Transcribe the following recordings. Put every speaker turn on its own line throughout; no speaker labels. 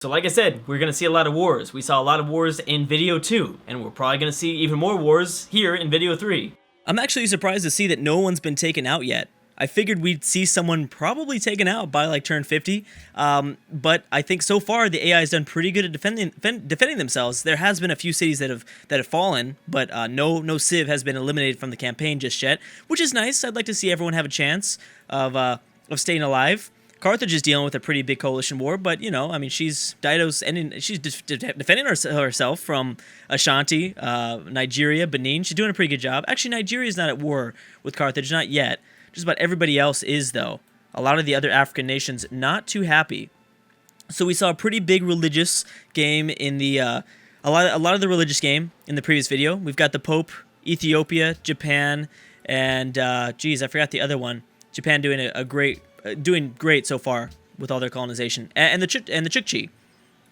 So like I said, we're going to see a lot of wars. We saw a lot of wars in video 2, and we're probably going to see even more wars here in video 3.
I'm actually surprised to see that no one's been taken out yet. I figured we'd see someone probably taken out by like turn 50, but I think so far the AI has done pretty good at defending themselves. There has been a few cities that have fallen, but no civ has been eliminated from the campaign just yet, which is nice. I'd like to see everyone have a chance of staying alive. Carthage is dealing with a pretty big coalition war, but you know, I mean, she's defending herself from Ashanti, Nigeria, Benin. She's doing a pretty good job. Actually, Nigeria is not at war with Carthage, not yet. Just about everybody else is, though. A lot of the other African nations not too happy. So we saw a pretty big religious game in the a lot of the religious game in the previous video. We've got the Pope, Ethiopia, Japan, and geez, I forgot the other one. Japan doing doing great so far with all their colonization, and the Chukchi.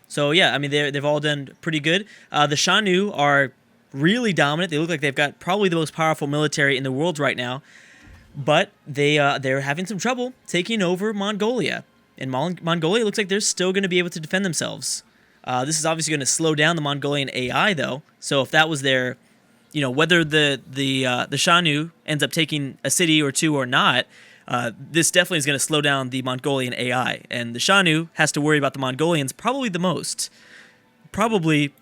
So yeah, I mean they've all done pretty good. The Shanu are really dominant. They look like they've got probably the most powerful military in the world right now, but they're having some trouble taking over Mongolia. And Mongolia looks like they're still going to be able to defend themselves. This is obviously going to slow down the Mongolian AI though. So if that was their, you know, whether the Shanu ends up taking a city or two or not. This definitely is going to slow down the Mongolian AI, and the Shanu has to worry about the Mongolians probably the most. Probably,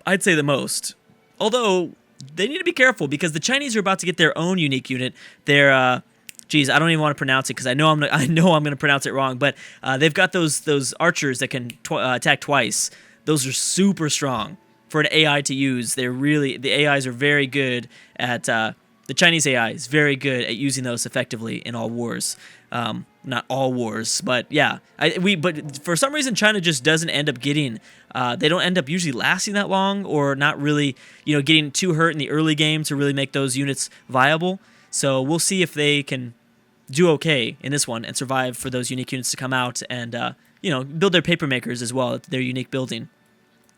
I'd say the most. Although, they need to be careful, because the Chinese are about to get their own unique unit. Their, geez, I don't even want to pronounce it, because I know I'm going to pronounce it wrong, but they've got those archers that can attack twice. Those are super strong for an AI to use. The AIs are very good at... The Chinese AI is very good at using those effectively in all wars. Not all wars, but yeah. But for some reason, China just doesn't end up getting... they don't end up usually lasting that long, or not really, you know, getting too hurt in the early game to really make those units viable. So we'll see if they can do okay in this one and survive for those unique units to come out and, you know, build their paper makers as well, their unique building.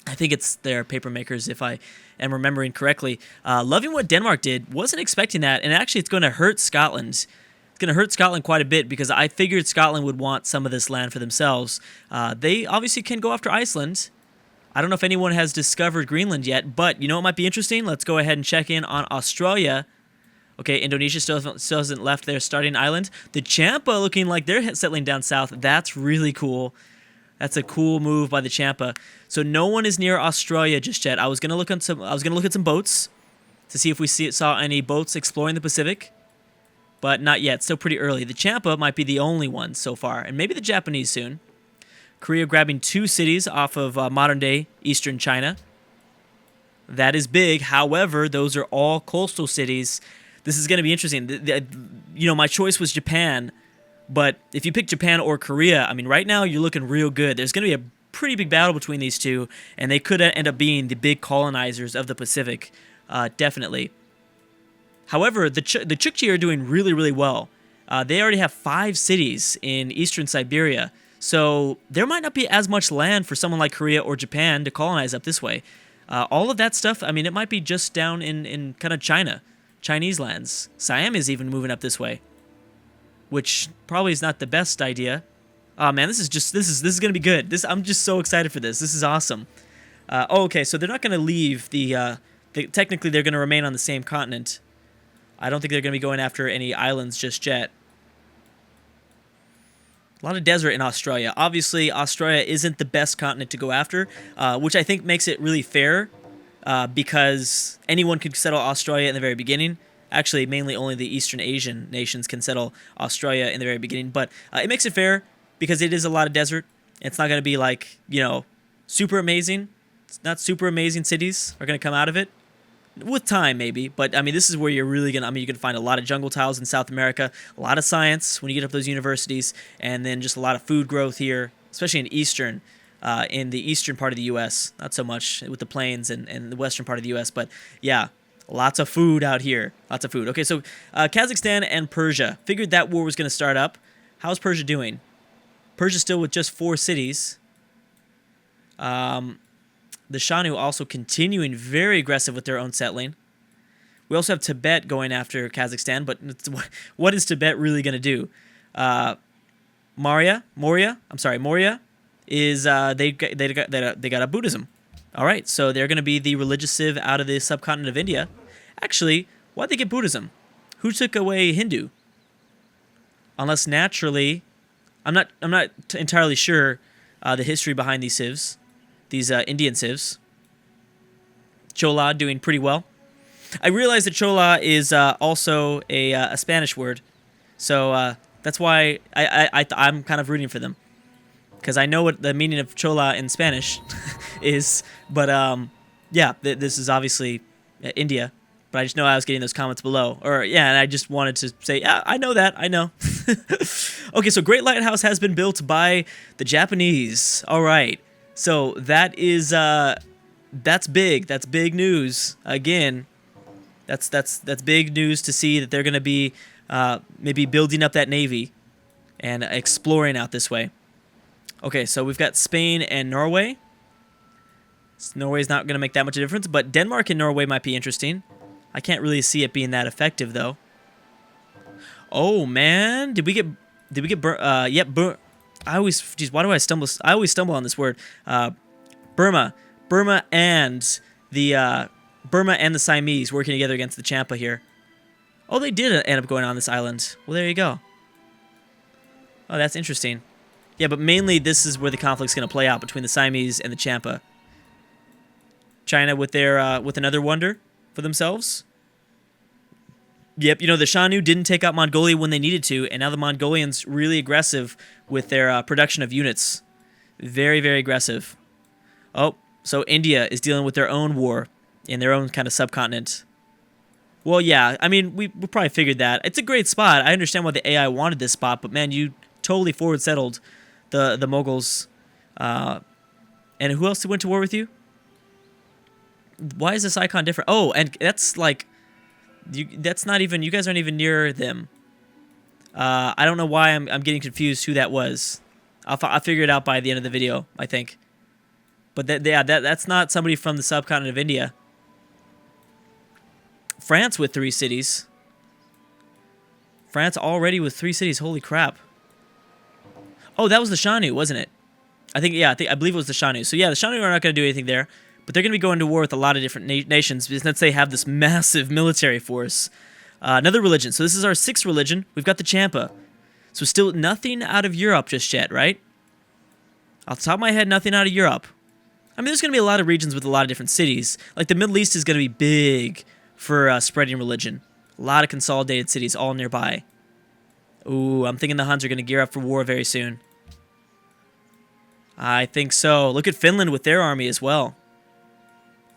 I think it's their paper makers, if I am remembering correctly. Loving what Denmark did. Wasn't expecting that, and actually it's going to hurt Scotland. It's going to hurt Scotland quite a bit, because I figured Scotland would want some of this land for themselves. They obviously can go after Iceland. I don't know if anyone has discovered Greenland yet, but you know what might be interesting? Let's go ahead and check in on Australia. Okay, Indonesia still hasn't left their starting island. The Champa looking like they're settling down south. That's really cool. That's a cool move by the Champa. So no one is near Australia just yet. I was gonna look at some boats to see if we saw any boats exploring the Pacific, but not yet. Still pretty early. The Champa might be the only one so far, and maybe the Japanese soon. Korea grabbing 2 cities off of modern-day eastern China. That is big. However, those are all coastal cities. This is going to be interesting. You know, my choice was Japan. But if you pick Japan or Korea, I mean, right now you're looking real good. There's going to be a pretty big battle between these two, and they could end up being the big colonizers of the Pacific, definitely. However, the Chukchi are doing really, really well. They already have 5 cities in eastern Siberia, so there might not be as much land for someone like Korea or Japan to colonize up this way. All of that stuff, I mean, it might be just down in kind of Chinese lands. Siam is even moving up this way, which probably is not the best idea. Oh man, this is gonna be good. I'm just so excited for this. This is awesome. Okay, so they're not gonna leave technically they're gonna remain on the same continent. I don't think they're gonna be going after any islands just yet. A lot of desert in Australia. Obviously, Australia isn't the best continent to go after, which I think makes it really fair, because anyone could settle Australia in the very beginning. Actually, mainly only the Eastern Asian nations can settle Australia in the very beginning. But it makes it fair, because it is a lot of desert. It's not going to be like, you know, super amazing. It's not super amazing cities are going to come out of it. With time, maybe. But, I mean, this is where you're really going to... I mean, you can find a lot of jungle tiles in South America. A lot of science when you get up those universities. And then just a lot of food growth here, especially in the eastern part of the U.S. Not so much with the plains and the western part of the U.S. But, yeah. Lots of food out here. Lots of food. Okay, so Kazakhstan and Persia. Figured that war was going to start up. How's Persia doing? Persia still with just 4 cities. The Shanu also continuing very aggressive with their own settling. We also have Tibet going after Kazakhstan, but what is Tibet really going to do? Moria is they got a Buddhism. All right, so they're going to be the religious civ out of the subcontinent of India. Actually, why'd they get Buddhism? Who took away Hindu? Unless naturally, I'm not entirely sure the history behind these civs, these Indian civs. Chola doing pretty well. I realize that Chola is also a Spanish word, so that's why I'm kind of rooting for them, because I know what the meaning of Chola in Spanish is. But yeah, this is obviously India. But I just know I was getting those comments below. Or, yeah, and I just wanted to say, yeah, I know that. I know. Okay, so Great Lighthouse has been built by the Japanese. All right. So that is, that's big. That's big news. Again, that's big news to see that they're going to be maybe building up that navy and exploring out this way. Okay, so we've got Spain and Norway. Norway's not going to make that much of a difference, but Denmark and Norway might be interesting. I can't really see it being that effective, though. Oh man, did we get yep, I always, geez, why do I stumble? I always stumble on this word. Burma and the Siamese working together against the Champa here. Oh, they did end up going on this island. Well, there you go. Oh, that's interesting. Yeah, but mainly this is where the conflict's going to play out between the Siamese and the Champa. China with their with another wonder for themselves. Yep, you know, the Shanu didn't take out Mongolia when they needed to, and now the Mongolians really aggressive with their production of units. Very, very aggressive. Oh, so India is dealing with their own war in their own kind of subcontinent. Well, yeah, I mean, we probably figured that. It's a great spot. I understand why the AI wanted this spot, but man, you totally forward settled the Mughals. And who else went to war with you? Why is this icon different? Oh, and that's like, that's not even, you guys aren't even near them. I don't know why I'm getting confused who that was. I'll figure it out by the end of the video, I think. But that's not somebody from the subcontinent of India. France with 3 cities. France already with 3 cities. Holy crap. Oh, that was the Shanu, wasn't it? I believe it was the Shanu. So yeah, the Shanu are not going to do anything there, but they're going to be going to war with a lot of different nations since they have this massive military force. Another religion. So this is our 6th religion. We've got the Champa. So still nothing out of Europe just yet, right? Off the top of my head, nothing out of Europe. I mean, there's going to be a lot of regions with a lot of different cities. Like the Middle East is going to be big for spreading religion. A lot of consolidated cities all nearby. Ooh, I'm thinking the Huns are going to gear up for war very soon. I think so. Look at Finland with their army as well.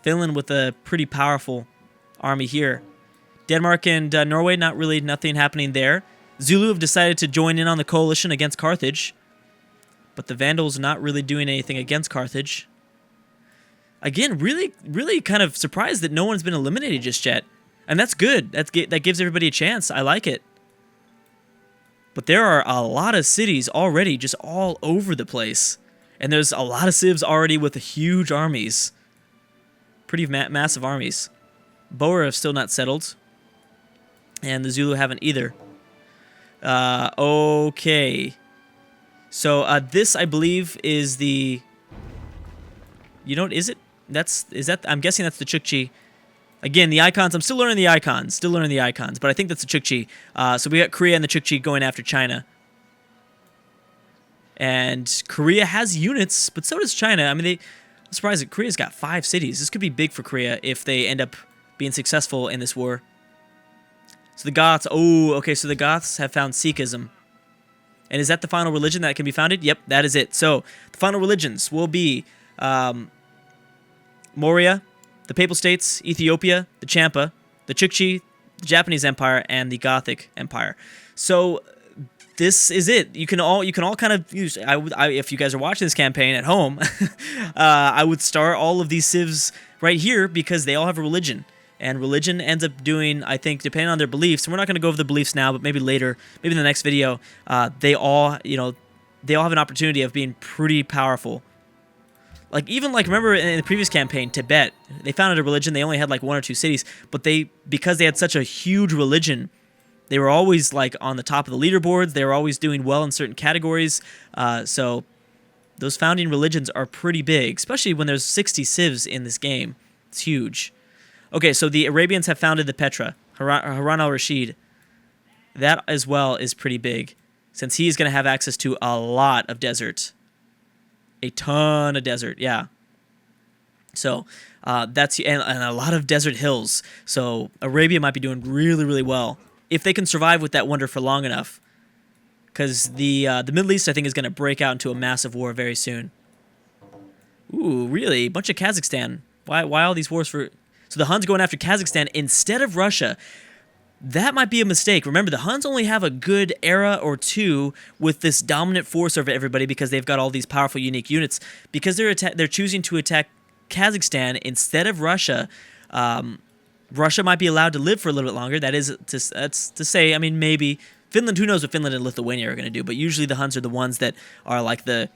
Finland with a pretty powerful army here. Denmark and Norway, nothing happening there. Zulu have decided to join in on the coalition against Carthage. But the Vandals not really doing anything against Carthage. Again, really kind of surprised that no one's been eliminated just yet. And that's good. That gives everybody a chance. I like it. But there are a lot of cities already just all over the place. And there's a lot of civs already with huge armies. Pretty massive armies. Boer have still not settled. And the Zulu haven't either. Okay. So this, I believe, is the... You know what, is it? I'm guessing that's the Chukchi. Again, the icons, I'm still learning the icons. But I think that's the Chukchi. So we got Korea and the Chukchi going after China. And Korea has units, but so does China. I mean, I'm surprised that Korea's got 5 cities. This could be big for Korea if they end up being successful in this war. So the Goths, oh, okay, so the Goths have found Sikhism. And is that the final religion that can be founded? Yep, that is it. So the final religions will be Moria, the Papal States, Ethiopia, the Champa, the Chukchi, the Japanese Empire, and the Gothic Empire. So this is it. You can all kind of use. If you guys are watching this campaign at home, I would start all of these civs right here because they all have a religion, and religion ends up doing, I think, depending on their beliefs. And we're not going to go over the beliefs now, but maybe later, maybe in the next video, they all have an opportunity of being pretty powerful. Like, even, like, remember in the previous campaign, Tibet, they founded a religion. They only had, like, 1 or 2 cities. But because they had such a huge religion, they were always, like, on the top of the leaderboards. They were always doing well in certain categories. So Those founding religions are pretty big, especially when there's 60 civs in this game. It's huge. Okay, so the Arabians have founded the Petra, Harun al-Rashid. That as well is pretty big, since he's going to have access to a lot of desert. A ton of desert, yeah. So that's and a lot of desert hills. So Arabia might be doing really, really well if they can survive with that wonder for long enough. Because the Middle East, I think, is going to break out into a massive war very soon. Ooh, really? Bunch of Kazakhstan. Why all these wars for... So the Huns going after Kazakhstan instead of Russia. That might be a mistake. Remember, the Huns only have a good era or two with this dominant force over everybody because they've got all these powerful, unique units. Because they're choosing to attack Kazakhstan instead of Russia, Russia might be allowed to live for a little bit longer. That's to say, I mean, maybe... Finland, who knows what Finland and Lithuania are going to do, but usually the Huns are the ones that are like they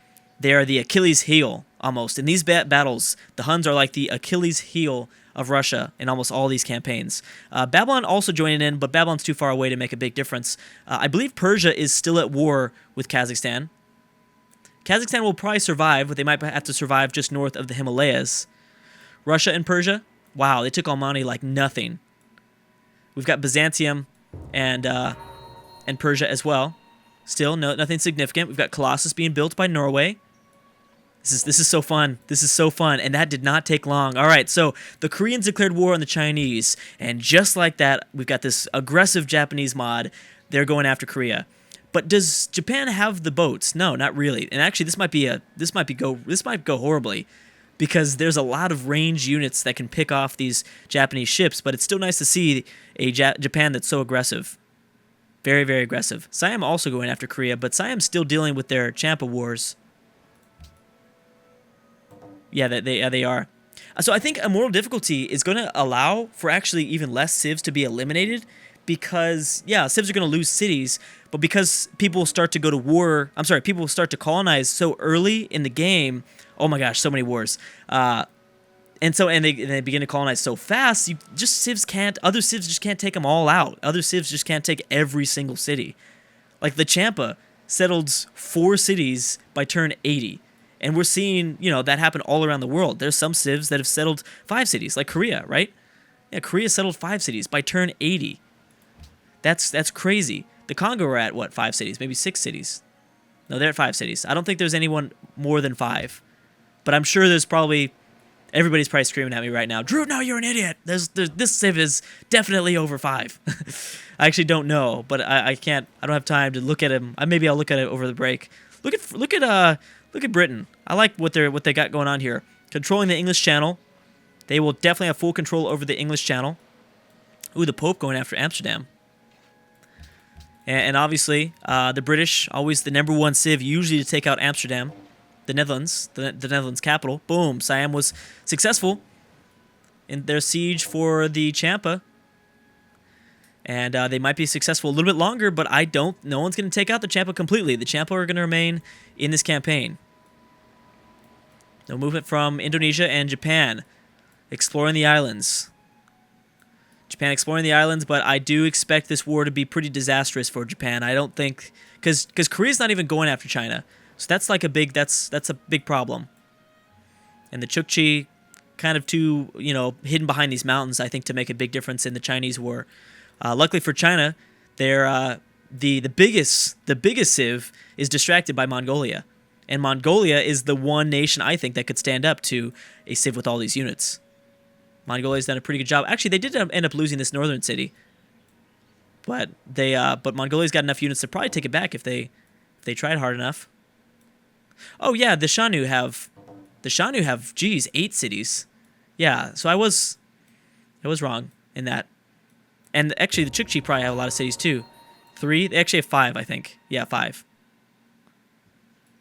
are the Achilles heel, almost. In these battles, the Huns are like the Achilles heel of Russia in almost all these campaigns. Babylon also joining in, but Babylon's too far away to make a big difference. I believe Persia is still at war with Kazakhstan. Kazakhstan will probably survive, but they might have to survive just north of the Himalayas. Russia and Persia, wow, they took Almani like nothing. We've got Byzantium and Persia as well. Still, nothing significant. We've got Colossus being built by Norway. This is so fun. This is so fun, and that did not take long. All right, so the Koreans declared war on the Chinese, and just like that, we've got this aggressive Japanese mod. They're going after Korea. But does Japan have the boats? No, not really. And actually, this might go horribly, because there's a lot of range units that can pick off these Japanese ships. But it's still nice to see a Japan that's so aggressive. Very, very aggressive. Siam also going after Korea, but Siam's still dealing with their Champa wars. Yeah, they are. So I think Immortal Difficulty is going to allow for actually even less civs to be eliminated because, yeah, civs are going to lose cities, but because people start to go to war, people start to colonize so early in the game, oh my gosh, so many wars. And they begin to colonize so fast, other civs just can't take them all out. Other civs just can't take every single city. Like the Champa settled 4 cities by turn 80. And we're seeing, that happen all around the world. There's some civs that have settled 5 cities, like Korea, right? Yeah, Korea settled 5 cities by turn 80. That's crazy. The Congo are at, 5 cities? Maybe 6 cities. No, they're at 5 cities. I don't think there's anyone more than 5. But I'm sure there's probably... Everybody's probably screaming at me right now. Drew, no, you're an idiot. This civ is definitely over 5. I actually don't know, but I can't. I don't have time to look at him. Maybe I'll look at it over the break. Look at Britain. I like what they got going on here. Controlling the English Channel. They will definitely have full control over the English Channel. Ooh, the Pope going after Amsterdam. And obviously, the British, always the number 1 civ, usually to take out Amsterdam. The Netherlands, the Netherlands capital. Boom, Siam was successful in their siege for the Champa. And they might be successful a little bit longer, but no one's going to take out the Champa completely. The Champa are going to remain in this campaign. No movement from Indonesia and Japan. Exploring the islands. Japan exploring the islands, but I do expect this war to be pretty disastrous for Japan. I don't think... Because Korea's not even going after China. So that's like that's a big problem. And the Chukchi kind of too, hidden behind these mountains, I think, to make a big difference in the Chinese war. Luckily for China, they're the biggest civ is distracted by Mongolia. And Mongolia is the one nation, I think, that could stand up to a civ with all these units. Mongolia's done a pretty good job. Actually, they did end up losing this northern city. But Mongolia's got enough units to probably take it back if they tried hard enough. Oh yeah, the Shanu have, geez, 8 cities. Yeah, so I was wrong in that. And actually, the Chukchi probably have a lot of cities too. 3? They actually have 5, I think. Yeah, 5.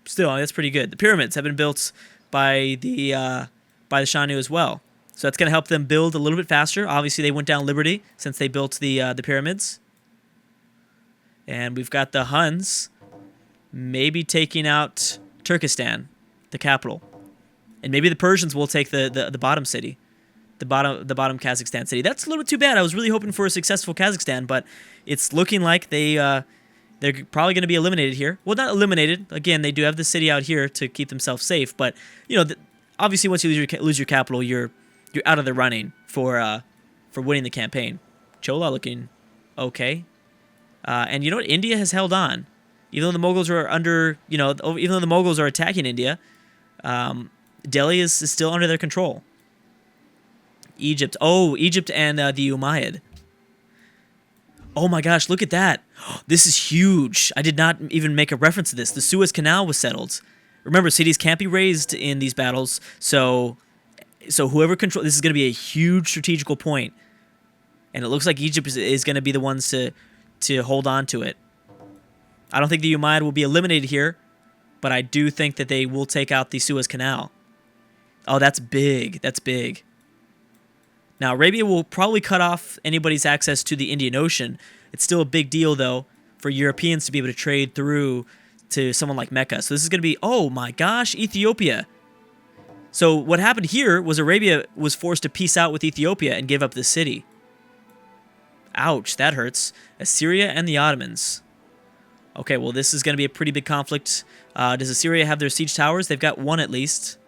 Still, that's pretty good. The pyramids have been built by the Shanu as well. So that's going to help them build a little bit faster. Obviously, they went down Liberty since they built the pyramids. And we've got the Huns maybe taking out Turkestan, the capital. And maybe the Persians will take the bottom city. The bottom Kazakhstan city. That's a little bit too bad. I was really hoping for a successful Kazakhstan, but it's looking like they're They're probably going to be eliminated here. Well, not eliminated. Again, they do have the city out here to keep themselves safe. But you know, obviously, once you lose your capital, you're out of the running for winning the campaign. Chola looking okay, and you know what? India has held on, even though the Mughals are under. You know, even though the Mughals are attacking India, Delhi is still under their control. Egypt. Oh, Egypt and the Umayyad. Oh my gosh, look at that. This is huge. I did not even make a reference to this. The Suez Canal was settled. Remember, cities can't be razed in these battles, so whoever controls... This is going to be a huge strategical point. And it looks like Egypt is going to be the ones to hold on to it. I don't think the Umayyad will be eliminated here, but I do think that they will take out the Suez Canal. Oh, that's big. That's big. Now, Arabia will probably cut off anybody's access to the Indian Ocean. It's still a big deal, though, for Europeans to be able to trade through to someone like Mecca. So this is going to be, oh my gosh, Ethiopia. So what happened here was Arabia was forced to peace out with Ethiopia and give up the city. Ouch, that hurts. Assyria and the Ottomans. Okay, well, this is going to be a pretty big conflict. Does Assyria have their siege towers? They've got one at least.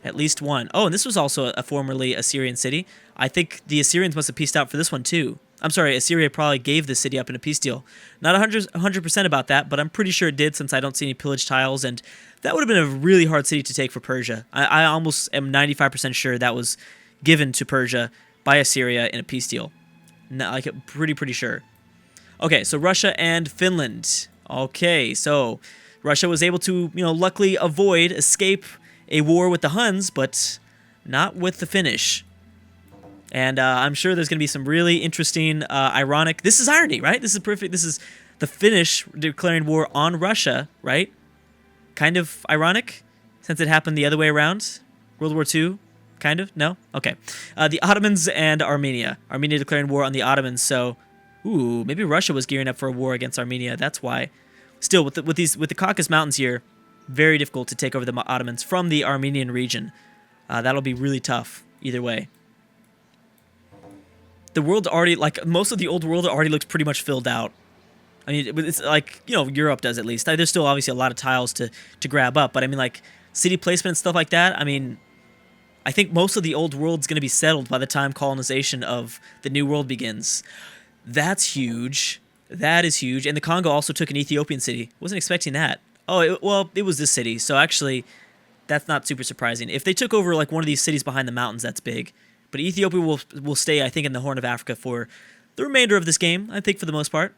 At least one. Oh, and this was also a formerly Assyrian city. I think the Assyrians must have peaced out for this one, too. I'm sorry, Assyria probably gave the city up in a peace deal. Not 100% about that, but I'm pretty sure it did since I don't see any pillaged tiles, and that would have been a really hard city to take for Persia. I almost am 95% sure that was given to Persia by Assyria in a peace deal. Like, pretty sure. Okay, so Russia and Finland. Okay, so Russia was able to, luckily escape a war with the Huns, but not with the Finnish. And I'm sure there's going to be some really interesting, ironic... This is irony, right? This is perfect. This is the Finnish declaring war on Russia, right? Kind of ironic, since it happened the other way around. World War II, kind of? No? Okay. The Ottomans and Armenia. Armenia declaring war on the Ottomans, so... Ooh, maybe Russia was gearing up for a war against Armenia. That's why. Still, with the Caucasus Mountains here, very difficult to take over the Ottomans from the Armenian region. That'll be really tough, either way. The world already, like, most of the old world already looks pretty much filled out. I mean, it's like, Europe does at least. There's still obviously a lot of tiles to grab up, but I mean, like, city placement and stuff like that, I mean, I think most of the old world's going to be settled by the time colonization of the new world begins. That's huge. That is huge. And the Congo also took an Ethiopian city. Wasn't expecting that. Oh, it was this city, so actually, that's not super surprising. If they took over, like, one of these cities behind the mountains, that's big. But Ethiopia will stay, I think, in the Horn of Africa for the remainder of this game, I think, for the most part.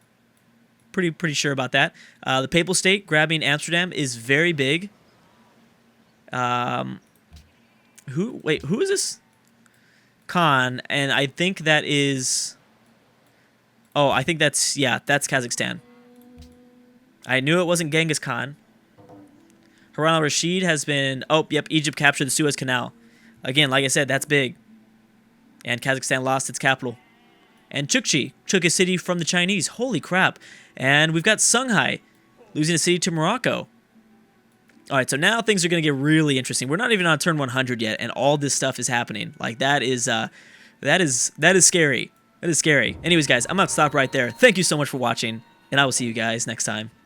Pretty sure about that. The Papal State grabbing Amsterdam is very big. Who is this? Khan, and I think that is... Oh, I think that's Kazakhstan. I knew it wasn't Genghis Khan. Harun al-Rashid has been... Oh, yep, Egypt captured the Suez Canal. Again, like I said, that's big. And Kazakhstan lost its capital. And Chukchi took a city from the Chinese. Holy crap. And we've got Songhai losing a city to Morocco. All right, so now things are going to get really interesting. We're not even on turn 100 yet, and all this stuff is happening. Like, that is scary. That is scary. Anyways, guys, I'm going to stop right there. Thank you so much for watching, and I will see you guys next time.